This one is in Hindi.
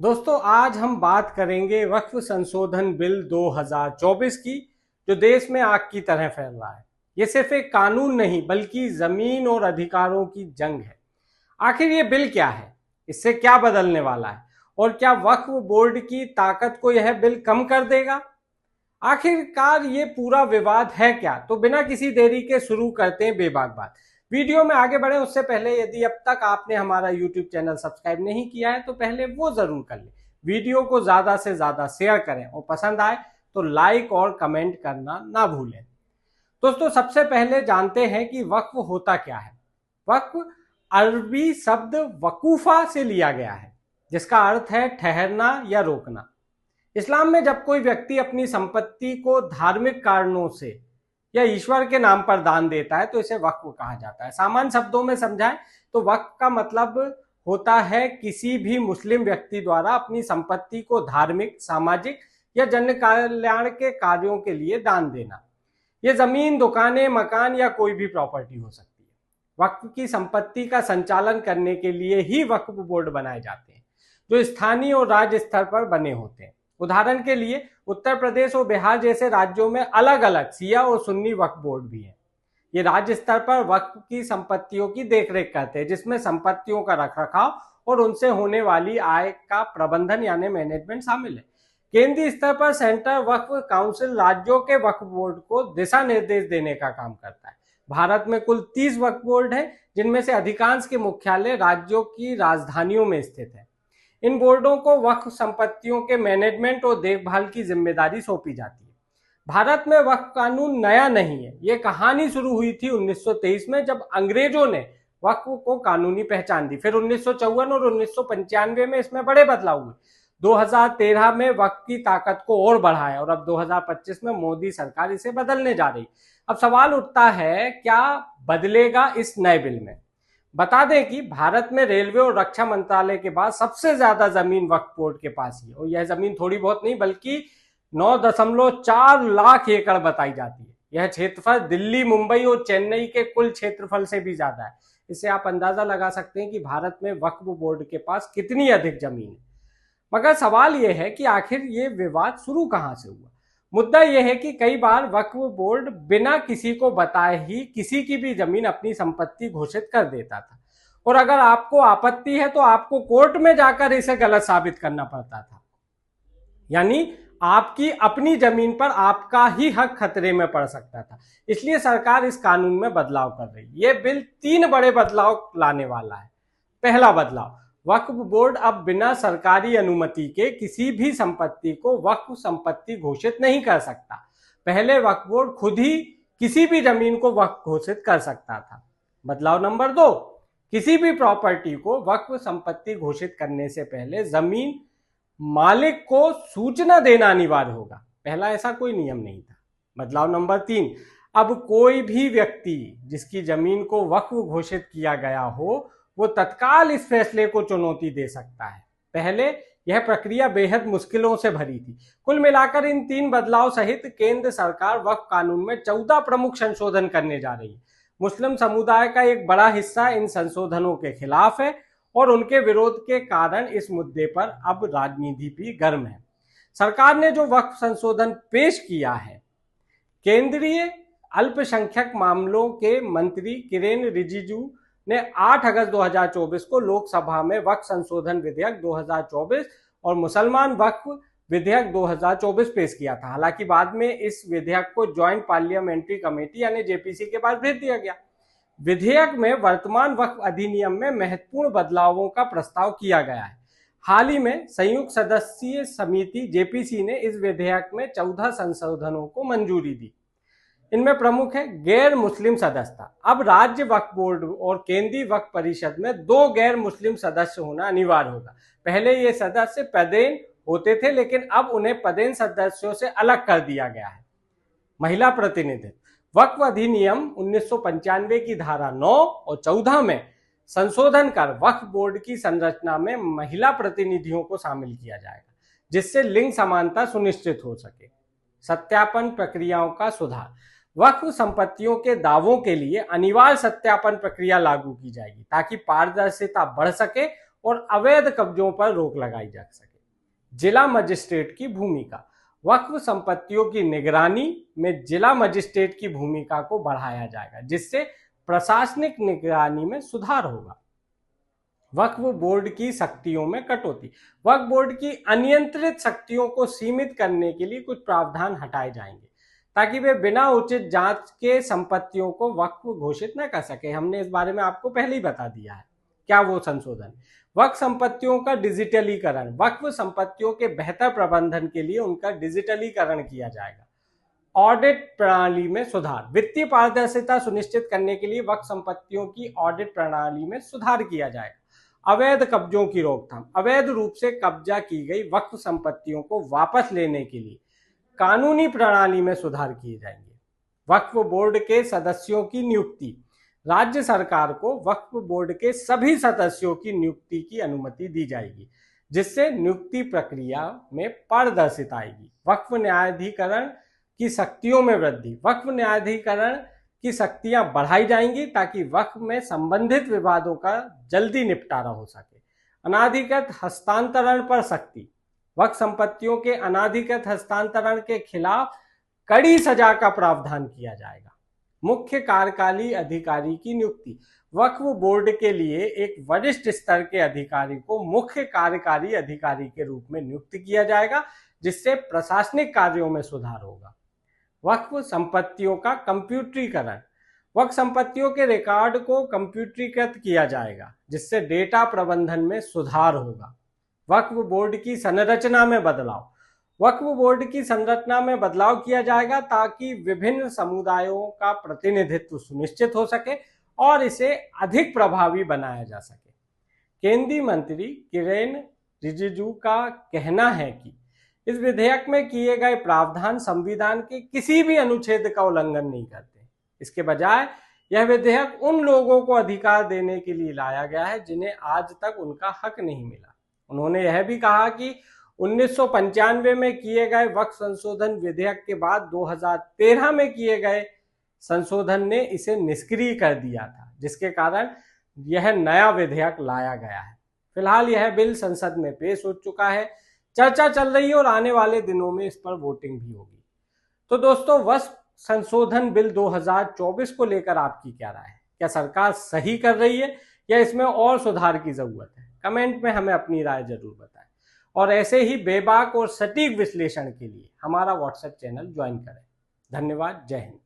दोस्तों, आज हम बात करेंगे वक्फ संशोधन बिल 2024 की, जो देश में आग की तरह फैल रहा है। ये सिर्फ एक कानून नहीं बल्कि जमीन और अधिकारों की जंग है। आखिर ये बिल क्या है, इससे क्या बदलने वाला है और क्या वक्फ बोर्ड की ताकत को यह बिल कम कर देगा? आखिरकार ये पूरा विवाद है क्या? तो बिना किसी देरी के शुरू करते हैं बेबाक बात। वीडियो में आगे बढ़े उससे पहले यदि अब तक आपने हमारा यूट्यूब चैनल सब्सक्राइब नहीं किया है तो पहले वो जरूर कर ले। वीडियो को ज्यादा से ज्यादा शेयर करें और पसंद आए तो लाइक और कमेंट करना ना भूलें। दोस्तों, सबसे पहले जानते हैं कि वक्फ होता क्या है। वक्फ अरबी शब्द वकूफा से लिया गया है, जिसका अर्थ है ठहरना या रोकना। इस्लाम में जब कोई व्यक्ति अपनी संपत्ति को धार्मिक कारणों से या ईश्वर के नाम पर दान देता है तो इसे वक्फ कहा जाता है। सामान्य शब्दों में समझाएं तो वक्फ का मतलब होता है किसी भी मुस्लिम व्यक्ति द्वारा अपनी संपत्ति को धार्मिक, सामाजिक या जन कल्याण के कार्यों के लिए दान देना। ये जमीन, दुकानें, मकान या कोई भी प्रॉपर्टी हो सकती है। वक्फ की संपत्ति का संचालन करने के लिए ही वक्फ बोर्ड बनाए जाते हैं, जो स्थानीय और राज्य स्तर पर बने होते हैं। उदाहरण के लिए उत्तर प्रदेश और बिहार जैसे राज्यों में अलग अलग सिया और सुन्नी वक्फ बोर्ड भी हैं। ये राज्य स्तर पर वक्फ की संपत्तियों की देखरेख करते हैं, जिसमें संपत्तियों का रखरखाव और उनसे होने वाली आय का प्रबंधन यानी मैनेजमेंट शामिल है। केंद्रीय स्तर पर सेंट्रल वक्फ काउंसिल राज्यों के वक्फ बोर्ड को दिशा निर्देश देने का काम करता है। भारत में कुल 30 वक्फ बोर्ड है, जिनमें से अधिकांश के मुख्यालय राज्यों की राजधानियों में स्थित है। इन बोर्डों को वक्फ संपत्तियों के मैनेजमेंट और देखभाल की जिम्मेदारी सौंपी जाती है। भारत में वक्फ कानून नया नहीं है। ये कहानी शुरू हुई थी 1923 में, जब अंग्रेजों ने वक्फ को कानूनी पहचान दी। फिर 1954 और 1995 में इसमें बड़े बदलाव हुए। 2013 में वक्फ की ताकत को और बढ़ाया और अब 2025 में मोदी सरकार इसे बदलने जा रही। अब सवाल उठता है, क्या बदलेगा इस नए बिल में? बता दें कि भारत में रेलवे और रक्षा मंत्रालय के बाद सबसे ज्यादा जमीन वक्फ बोर्ड के पास ही है, और यह जमीन थोड़ी बहुत नहीं बल्कि 9.4 लाख एकड़ बताई जाती है। यह क्षेत्रफल दिल्ली, मुंबई और चेन्नई के कुल क्षेत्रफल से भी ज्यादा है। इससे आप अंदाजा लगा सकते हैं कि भारत में वक्फ बोर्ड के पास कितनी अधिक जमीन है। मगर सवाल यह है कि आखिर ये विवाद शुरू कहां से हुआ। मुद्दा यह है कि कई बार वक्फ बोर्ड बिना किसी को बताए ही किसी की भी जमीन अपनी संपत्ति घोषित कर देता था, और अगर आपको आपत्ति है तो आपको कोर्ट में जाकर इसे गलत साबित करना पड़ता था। यानी आपकी अपनी जमीन पर आपका ही हक खतरे में पड़ सकता था। इसलिए सरकार इस कानून में बदलाव कर रही है। यह बिल 3 बड़े बदलाव लाने वाला है। पहला बदलाव, वक्फ बोर्ड अब बिना सरकारी अनुमति के किसी भी संपत्ति को वक्फ संपत्ति घोषित नहीं कर सकता। पहले वक्फ बोर्ड खुद ही किसी भी जमीन को वक्फ घोषित कर सकता था। बदलाव नंबर 2, किसी भी प्रॉपर्टी को वक्फ संपत्ति घोषित करने से पहले जमीन मालिक को सूचना देना अनिवार्य होगा। पहला ऐसा कोई नियम नहीं था। बदलाव नंबर 3, अब कोई भी व्यक्ति जिसकी जमीन को वक्फ घोषित किया गया हो वो तत्काल इस फैसले को चुनौती दे सकता है। पहले यह प्रक्रिया बेहद मुश्किलों से भरी थी। कुल मिलाकर इन 3 बदलाव सहित केंद्र सरकार वक्फ कानून में 14 प्रमुख संशोधन करने जा रही है। मुस्लिम समुदाय का एक बड़ा हिस्सा इन संशोधनों के खिलाफ है और उनके विरोध के कारण इस मुद्दे पर अब राजनीति भी गर्म है। सरकार ने जो वक्फ संशोधन पेश किया है, केंद्रीय अल्पसंख्यक मामलों के मंत्री किरेन रिजिजू ने 8 अगस्त 2024 को लोकसभा में वक्फ संशोधन विधेयक 2024 और मुसलमान वक्फ विधेयक 2024 पेश किया था। हालांकि बाद में इस विधेयक को ज्वाइंट पार्लियामेंट्री कमेटी यानी जेपीसी के पास भेज दिया गया। विधेयक में वर्तमान वक्फ अधिनियम में महत्वपूर्ण बदलावों का प्रस्ताव किया गया है। हाल ही में संयुक्त सदस्यीय समिति जेपीसी ने इस विधेयक में 14 संशोधनों को मंजूरी दी। इनमें प्रमुख है गैर मुस्लिम सदस्यता। अब राज्य वक्फ बोर्ड और केंद्रीय वक्फ परिषद में 2 गैर मुस्लिम सदस्य होना अनिवार्य होगा। पहले ये सदस्य पदेन होते थे, लेकिन अब उन्हें पदेन सदस्यों से अलग कर दिया गया है। महिला प्रतिनिधित्व, वक्फ अधिनियम 1995 की धारा 9 और 14 में संशोधन कर वक्फ बोर्ड की संरचना में महिला प्रतिनिधियों को शामिल किया जाएगा, जिससे लिंग समानता सुनिश्चित हो सके। सत्यापन प्रक्रियाओं का सुधार, वक्फ संपत्तियों के दावों के लिए अनिवार्य सत्यापन प्रक्रिया लागू की जाएगी ताकि पारदर्शिता बढ़ सके और अवैध कब्जों पर रोक लगाई जा सके। जिला मजिस्ट्रेट की भूमिका। वक्फ संपत्तियों की निगरानी में जिला मजिस्ट्रेट की भूमिका को बढ़ाया जाएगा, जिससे प्रशासनिक निगरानी में सुधार होगा। वक्फ बोर्ड की शक्तियों में कटौती। वक्फ बोर्ड की अनियंत्रित शक्तियों को सीमित करने के लिए कुछ प्रावधान हटाए जाएंगे, ताकि वे बिना उचित जांच के संपत्तियों को वक्फ घोषित न कर सके। हमने इस बारे में आपको पहले ही बता दिया है। क्या वो संशोधन? वक्फ संपत्तियों का डिजिटलीकरण। वक्फ संपत्तियों के बेहतर प्रबंधन के लिए उनका डिजिटलीकरण किया जाएगा। ऑडिट प्रणाली में सुधार। वित्तीय पारदर्शिता सुनिश्चित करने के लिए वक्फ संपत्तियों की ऑडिट प्रणाली में सुधार किया जाएगा। अवैध कब्जों की रोकथाम। अवैध रूप से कब्जा की गई वक्फ संपत्तियों को वापस लेने के लिए कानूनी प्रणाली में सुधार किए जाएंगे। वक्फ बोर्ड के सदस्यों की नियुक्ति। राज्य सरकार को वक्फ बोर्ड के सभी सदस्यों की नियुक्ति की अनुमति दी जाएगी, जिससे नियुक्ति प्रक्रिया में पारदर्शिता आएगी। वक्फ न्यायाधिकरण की शक्तियों में वृद्धि। वक्फ न्यायाधिकरण की शक्तियां बढ़ाई जाएंगी ताकि वक्फ में संबंधित विवादों का जल्दी निपटारा हो सके। अनाधिकृत हस्तांतरण पर सख्ती। वक्फ संपत्तियों के अनाधिकृत हस्तांतरण के खिलाफ कड़ी सजा का प्रावधान किया जाएगा। मुख्य कार्यकारी अधिकारी की नियुक्ति। वक्फ बोर्ड के लिए एक वरिष्ठ स्तर के अधिकारी को मुख्य कार्यकारी अधिकारी के रूप में नियुक्त किया जाएगा, जिससे प्रशासनिक कार्यों में सुधार होगा। वक्फ संपत्तियों का कंप्यूटरीकरण। वक्फ संपत्तियों के रिकॉर्ड को कंप्यूटरीकृत किया जाएगा, जिससे डेटा प्रबंधन में सुधार होगा। वक्फ बोर्ड की संरचना में बदलाव। वक्फ बोर्ड की संरचना में बदलाव किया जाएगा ताकि विभिन्न समुदायों का प्रतिनिधित्व सुनिश्चित हो सके और इसे अधिक प्रभावी बनाया जा सके। केंद्रीय मंत्री किरेन रिजिजू का कहना है कि इस विधेयक में किए गए प्रावधान संविधान के किसी भी अनुच्छेद का उल्लंघन नहीं करते। इसके बजाय यह विधेयक उन लोगों को अधिकार देने के लिए लाया गया है जिन्हें आज तक उनका हक नहीं मिला। उन्होंने यह भी कहा कि 1995 में किए गए वक्फ संशोधन विधेयक के बाद 2013 में किए गए संशोधन ने इसे निष्क्रिय कर दिया था, जिसके कारण यह नया विधेयक लाया गया है। फिलहाल यह बिल संसद में पेश हो चुका है, चर्चा चल रही है और आने वाले दिनों में इस पर वोटिंग भी होगी। तो दोस्तों, वक्फ संशोधन बिल 2024 को लेकर आपकी क्या राय है? क्या सरकार सही कर रही है या इसमें और सुधार की जरूरत है? कमेंट में हमें अपनी राय जरूर बताएं और ऐसे ही बेबाक और सटीक विश्लेषण के लिए हमारा व्हाट्सएप चैनल ज्वाइन करें। धन्यवाद। जय हिंद।